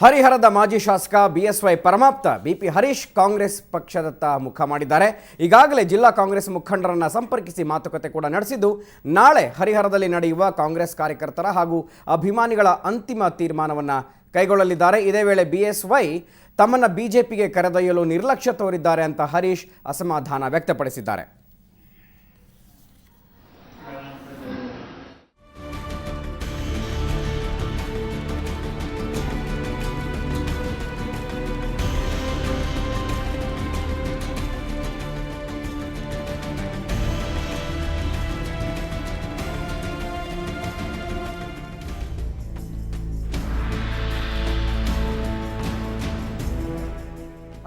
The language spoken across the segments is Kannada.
ಹರಿಹರದ ಮಾಜಿ ಶಾಸಕ ಬಿಎಸ್ವೈ ಪರಮಾಪ್ತ ಬಿಪಿ ಹರೀಶ್ ಕಾಂಗ್ರೆಸ್ ಪಕ್ಷದತ್ತ ಮುಖ ಮಾಡಿದ್ದಾರೆ. ಈಗಾಗಲೇ ಜಿಲ್ಲಾ ಕಾಂಗ್ರೆಸ್ ಮುಖಂಡರನ್ನ ಸಂಪರ್ಕಿಸಿ ಮಾತುಕತೆ ಕೂಡ ನಡೆಸಿದ್ದು, ನಾಳೆ ಹರಿಹರದಲ್ಲಿ ನಡೆಯುವ ಕಾಂಗ್ರೆಸ್ ಕಾರ್ಯಕರ್ತರ ಹಾಗೂ ಅಭಿಮಾನಿಗಳ ಅಂತಿಮ ತೀರ್ಮಾನವನ್ನು ಕೈಗೊಳ್ಳಲಿದ್ದಾರೆ. ಇದೇ ವೇಳೆ ಬಿಎಸ್ವೈ ತಮ್ಮನ್ನು ಬಿಜೆಪಿಗೆ ಕರೆದೊಯ್ಯಲು ನಿರ್ಲಕ್ಷ್ಯ ತೋರಿದ್ದಾರೆ ಅಂತ ಹರೀಶ್ ಅಸಮಾಧಾನ ವ್ಯಕ್ತಪಡಿಸಿದ್ದಾರೆ.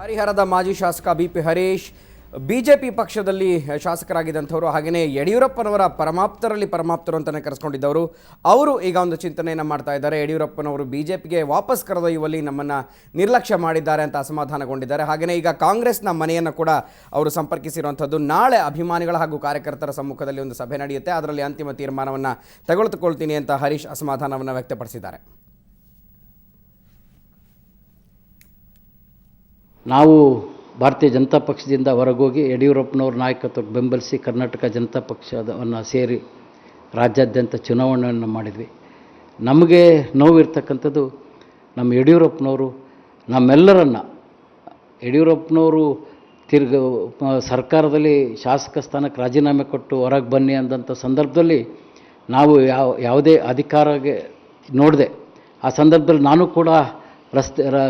ಹರಿಹರದ ಮಾಜಿ ಶಾಸಕ ಬಿಪಿ ಹರೀಶ್ ಬಿಜೆಪಿ ಪಕ್ಷದಲ್ಲಿ ಶಾಸಕರಾಗಿದ್ದಂಥವರು, ಹಾಗೆಯೇ ಯಡಿಯೂರಪ್ಪನವರ ಪರಮಾಪ್ತರು ಅಂತಲೇ ಕರೆಸ್ಕೊಂಡಿದ್ದವರು. ಅವರು ಈಗ ಒಂದು ಚಿಂತನೆಯನ್ನು ಮಾಡ್ತಾ ಇದ್ದಾರೆ. ಯಡಿಯೂರಪ್ಪನವರು ಬಿಜೆಪಿಗೆ ವಾಪಸ್ ಕರೆದೊಯ್ಯುವಲ್ಲಿ ನಮ್ಮನ್ನು ನಿರ್ಲಕ್ಷ್ಯ ಮಾಡಿದ್ದಾರೆ ಅಂತ ಅಸಮಾಧಾನಗೊಂಡಿದ್ದಾರೆ. ಹಾಗೆಯೇ ಈಗ ಕಾಂಗ್ರೆಸ್ನ ಮನೆಯನ್ನು ಕೂಡ ಅವರು ಸಂಪರ್ಕಿಸಿರುವಂಥದ್ದು. ನಾಳೆ ಅಭಿಮಾನಿಗಳ ಹಾಗೂ ಕಾರ್ಯಕರ್ತರ ಸಮ್ಮುಖದಲ್ಲಿ ಒಂದು ಸಭೆ ನಡೆಯುತ್ತೆ, ಅದರಲ್ಲಿ ಅಂತಿಮ ತೀರ್ಮಾನವನ್ನು ತೆಗೆದುಕೊಳ್ತೀನಿ ಅಂತ ಹರೀಶ್ ಅಸಮಾಧಾನವನ್ನು ವ್ಯಕ್ತಪಡಿಸಿದ್ದಾರೆ. ನಾವು ಭಾರತೀಯ ಜನತಾ ಪಕ್ಷದಿಂದ ಹೊರಗೋಗಿ ಯಡಿಯೂರಪ್ಪನವ್ರ ನಾಯಕತ್ವಕ್ಕೆ ಬೆಂಬಲಿಸಿ ಕರ್ನಾಟಕ ಜನತಾ ಪಕ್ಷವನ್ನು ಸೇರಿ ರಾಜ್ಯಾದ್ಯಂತ ಚುನಾವಣೆಯನ್ನು ಮಾಡಿದ್ವಿ. ನಮಗೆ ನೋವಿರ್ತಕ್ಕಂಥದ್ದು ನಮ್ಮ ಯಡಿಯೂರಪ್ಪನವರು ನಮ್ಮೆಲ್ಲರನ್ನು, ಯಡಿಯೂರಪ್ಪನವರು ಸರ್ಕಾರದಲ್ಲಿ ಶಾಸಕ ಸ್ಥಾನಕ್ಕೆ ರಾಜೀನಾಮೆ ಕೊಟ್ಟು ಹೊರಗೆ ಬನ್ನಿ ಅಂದಂಥ ಸಂದರ್ಭದಲ್ಲಿ ನಾವು ಯಾವುದೇ ಅಧಿಕಾರಕ್ಕೆ ನೋಡಿದೆ. ಆ ಸಂದರ್ಭದಲ್ಲಿ ನಾನು ಕೂಡ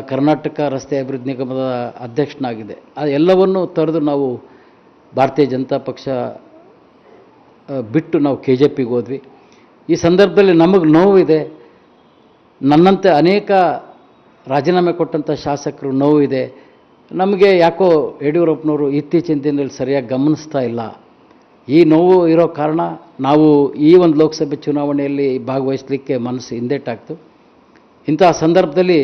ಕರ್ನಾಟಕ ರಸ್ತೆ ಅಭಿವೃದ್ಧಿ ನಿಗಮದ ಅಧ್ಯಕ್ಷನಾಗಿದೆ. ಎಲ್ಲವನ್ನೂ ತೊರೆದು ನಾವು ಭಾರತೀಯ ಜನತಾ ಪಕ್ಷ ಬಿಟ್ಟು ನಾವು KJPಗೆ ಹೋದ್ವಿ. ಈ ಸಂದರ್ಭದಲ್ಲಿ ನಮಗೆ ನೋವಿದೆ. ನನ್ನಂತೆ ಅನೇಕ ರಾಜೀನಾಮೆ ಕೊಟ್ಟಂಥ ಶಾಸಕರು ನೋವಿದೆ. ನಮಗೆ ಯಾಕೋ ಯಡಿಯೂರಪ್ಪನವರು ಇತ್ತೀಚಿನ ದಿನದಲ್ಲಿ ಸರಿಯಾಗಿ ಗಮನಿಸ್ತಾ ಇಲ್ಲ. ಈ ನೋವು ಇರೋ ಕಾರಣ ನಾವು ಈ ಒಂದು ಲೋಕಸಭೆ ಚುನಾವಣೆಯಲ್ಲಿ ಭಾಗವಹಿಸಲಿಕ್ಕೆ ಮನಸ್ಸು ಹಿಂದೇಟಾಗ್ತು. ಇಂತಹ ಸಂದರ್ಭದಲ್ಲಿ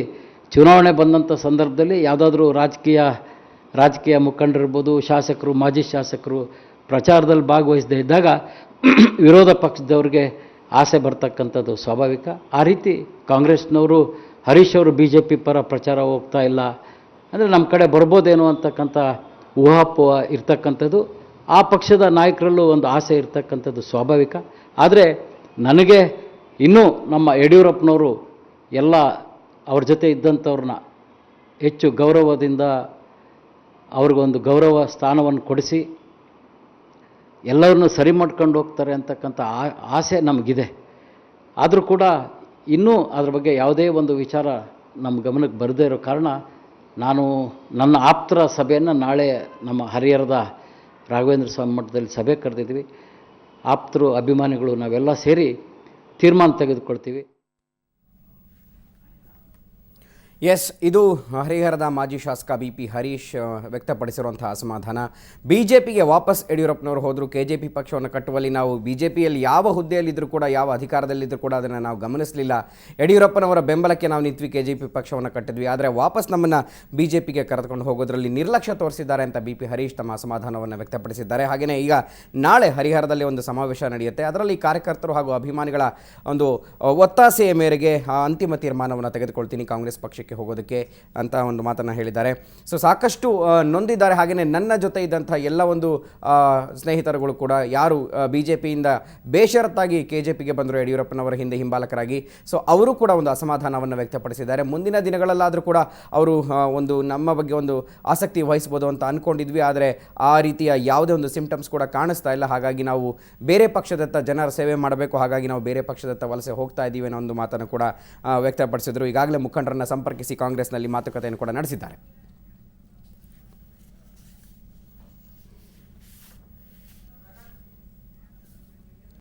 ಚುನಾವಣೆ ಬಂದಂಥ ಸಂದರ್ಭದಲ್ಲಿ ಯಾವುದಾದ್ರೂ ರಾಜಕೀಯ ಮುಖಂಡರಿರ್ಬೋದು, ಶಾಸಕರು, ಮಾಜಿ ಶಾಸಕರು ಪ್ರಚಾರದಲ್ಲಿ ಭಾಗವಹಿಸದೇ ಇದ್ದಾಗ ವಿರೋಧ ಪಕ್ಷದವ್ರಿಗೆ ಆಸೆ ಬರ್ತಕ್ಕಂಥದ್ದು ಸ್ವಾಭಾವಿಕ. ಆ ರೀತಿ ಕಾಂಗ್ರೆಸ್ನವರು ಹರೀಶ್ ಅವರು BJP ಪರ ಪ್ರಚಾರ ಹೋಗ್ತಾ ಇಲ್ಲ ಅಂದರೆ ನಮ್ಮ ಕಡೆ ಬರ್ಬೋದೇನೋ ಅಂತಕ್ಕಂಥ ಊಹಾಪೋಹ ಇರ್ತಕ್ಕಂಥದ್ದು ಆ ಪಕ್ಷದ ನಾಯಕರಲ್ಲೂ ಒಂದು ಆಸೆ ಇರ್ತಕ್ಕಂಥದ್ದು ಸ್ವಾಭಾವಿಕ. ಆದರೆ ನನಗೆ ಇನ್ನೂ ನಮ್ಮ ಯಡಿಯೂರಪ್ಪನವರು ಎಲ್ಲ ಅವ್ರ ಜೊತೆ ಇದ್ದಂಥವ್ರನ್ನ ಹೆಚ್ಚು ಗೌರವದಿಂದ ಅವ್ರಿಗೊಂದು ಗೌರವ ಸ್ಥಾನವನ್ನು ಕೊಡಿಸಿ ಎಲ್ಲರನ್ನೂ ಸರಿ ಮಾಡ್ಕೊಂಡು ಹೋಗ್ತಾರೆ ಅಂತಕ್ಕಂಥ ಆಸೆ ನಮಗಿದೆ. ಆದರೂ ಕೂಡ ಇನ್ನೂ ಅದ್ರ ಬಗ್ಗೆ ಯಾವುದೇ ಒಂದು ವಿಚಾರ ನಮ್ಮ ಗಮನಕ್ಕೆ ಬರದೇ ಇರೋ ಕಾರಣ ನಾನು ನನ್ನ ಆಪ್ತರ ಸಭೆಯನ್ನು ನಾಳೆ ನಮ್ಮ ಹರಿಹರದ ರಾಘವೇಂದ್ರ ಸ್ವಾಮಿ ಮಠದಲ್ಲಿ ಸಭೆ ಕರೆದಿದ್ವಿ. ಆಪ್ತರು, ಅಭಿಮಾನಿಗಳು ನಾವೆಲ್ಲ ಸೇರಿ ತೀರ್ಮಾನ ತೆಗೆದುಕೊಳ್ತೀವಿ. ಇದು ಹರಿಹರದ ಮಾಜಿ ಶಾಸಕ ಬಿಪಿ ಹರೀಶ್ ವ್ಯಕ್ತಪಡಿಸಿರುವಂಥ ಅಸಮಾಧಾನ. ಬಿಜೆಪಿಗೆ ವಾಪಸ್ ಯಡಿಯೂರಪ್ಪನವರು ಹೋದರೂ KJP ಪಕ್ಷವನ್ನು ಕಟ್ಟುವಲ್ಲಿ ನಾವು ಬಿಜೆಪಿಯಲ್ಲಿ ಯಾವ ಹುದ್ದೆಯಲ್ಲಿದ್ದರೂ ಕೂಡ, ಯಾವ ಅಧಿಕಾರದಲ್ಲಿದ್ದರೂ ಕೂಡ ಅದನ್ನು ನಾವು ಗಮನಿಸಲಿಲ್ಲ. ಯಡಿಯೂರಪ್ಪನವರ ಬೆಂಬಲಕ್ಕೆ ನಾವು ನಿಂತ್ವಿ, KJP ಪಕ್ಷವನ್ನು ಕಟ್ಟಿದ್ವಿ. ಆದರೆ ವಾಪಸ್ ನಮ್ಮನ್ನು ಬಿಜೆಪಿಗೆ ಕರೆದುಕೊಂಡು ಹೋಗೋದರಲ್ಲಿ ನಿರ್ಲಕ್ಷ್ಯ ತೋರಿಸಿದ್ದಾರೆ ಅಂತ ಬಿಪಿ ಹರೀಶ್ ತಮ್ಮ ಅಸಮಾಧಾನವನ್ನು ವ್ಯಕ್ತಪಡಿಸಿದ್ದಾರೆ. ಹಾಗೆಯೇ ಈಗ ನಾಳೆ ಹರಿಹರದಲ್ಲಿ ಒಂದು ಸಮಾವೇಶ ನಡೆಯುತ್ತೆ, ಅದರಲ್ಲಿ ಕಾರ್ಯಕರ್ತರು ಹಾಗೂ ಅಭಿಮಾನಿಗಳ ಒಂದು ಒತ್ತಾಸೆಯ ಮೇರೆಗೆ ಅಂತಿಮ ತೀರ್ಮಾನವನ್ನು ತೆಗೆದುಕೊಳ್ತೀನಿ ಕಾಂಗ್ರೆಸ್ ಪಕ್ಷಕ್ಕೆ ಹೋಗೋದಕ್ಕೆ ಅಂತ ಒಂದು ಮಾತನ್ನು ಹೇಳಿದ್ದಾರೆ. ಸೊ ಸಾಕಷ್ಟು ನೊಂದಿದ್ದಾರೆ. ಹಾಗೆಯೇ ನನ್ನ ಜೊತೆ ಇದ್ದಂಥ ಎಲ್ಲ ಒಂದು ಸ್ನೇಹಿತರುಗಳು ಕೂಡ ಯಾರು BJPಯಿಂದ ಬೇಷರತ್ತಾಗಿ KJPಗೆ ಬಂದರು ಯಡಿಯೂರಪ್ಪನವರ ಹಿಂದೆ ಹಿಂಬಾಲಕರಾಗಿ, ಸೊ ಅವರು ಕೂಡ ಒಂದು ಅಸಮಾಧಾನವನ್ನು ವ್ಯಕ್ತಪಡಿಸಿದ್ದಾರೆ. ಮುಂದಿನ ದಿನಗಳಲ್ಲಾದರೂ ಕೂಡ ಅವರು ಒಂದು ನಮ್ಮ ಬಗ್ಗೆ ಒಂದು ಆಸಕ್ತಿ ವಹಿಸ್ಬೋದು ಅಂತ ಅಂದ್ಕೊಂಡಿದ್ವಿ, ಆದರೆ ಆ ರೀತಿಯ ಯಾವುದೇ ಒಂದು ಸಿಂಪ್ಟಮ್ಸ್ ಕೂಡ ಕಾಣಿಸ್ತಾ ಇಲ್ಲ. ಹಾಗಾಗಿ ನಾವು ಬೇರೆ ಪಕ್ಷದತ್ತ ಜನರ ಸೇವೆ ಮಾಡಬೇಕು, ಹಾಗಾಗಿ ನಾವು ಬೇರೆ ಪಕ್ಷದತ್ತ ವಲಸೆ ಹೋಗ್ತಾ ಇದ್ದೀವಿ ಅನ್ನೋ ಒಂದು ಮಾತನ್ನು ಕೂಡ ವ್ಯಕ್ತಪಡಿಸಿದರು. ಈಗಾಗಲೇ ಮುಖಂಡರನ್ನು ಸಂಪರ್ಕಿಸಿ ಕಾಂಗ್ರೆಸ್ನಲ್ಲಿ ಮಾತುಕತೆಯನ್ನು ಕೂಡ ನಡೆಸಿದ್ದಾರೆ.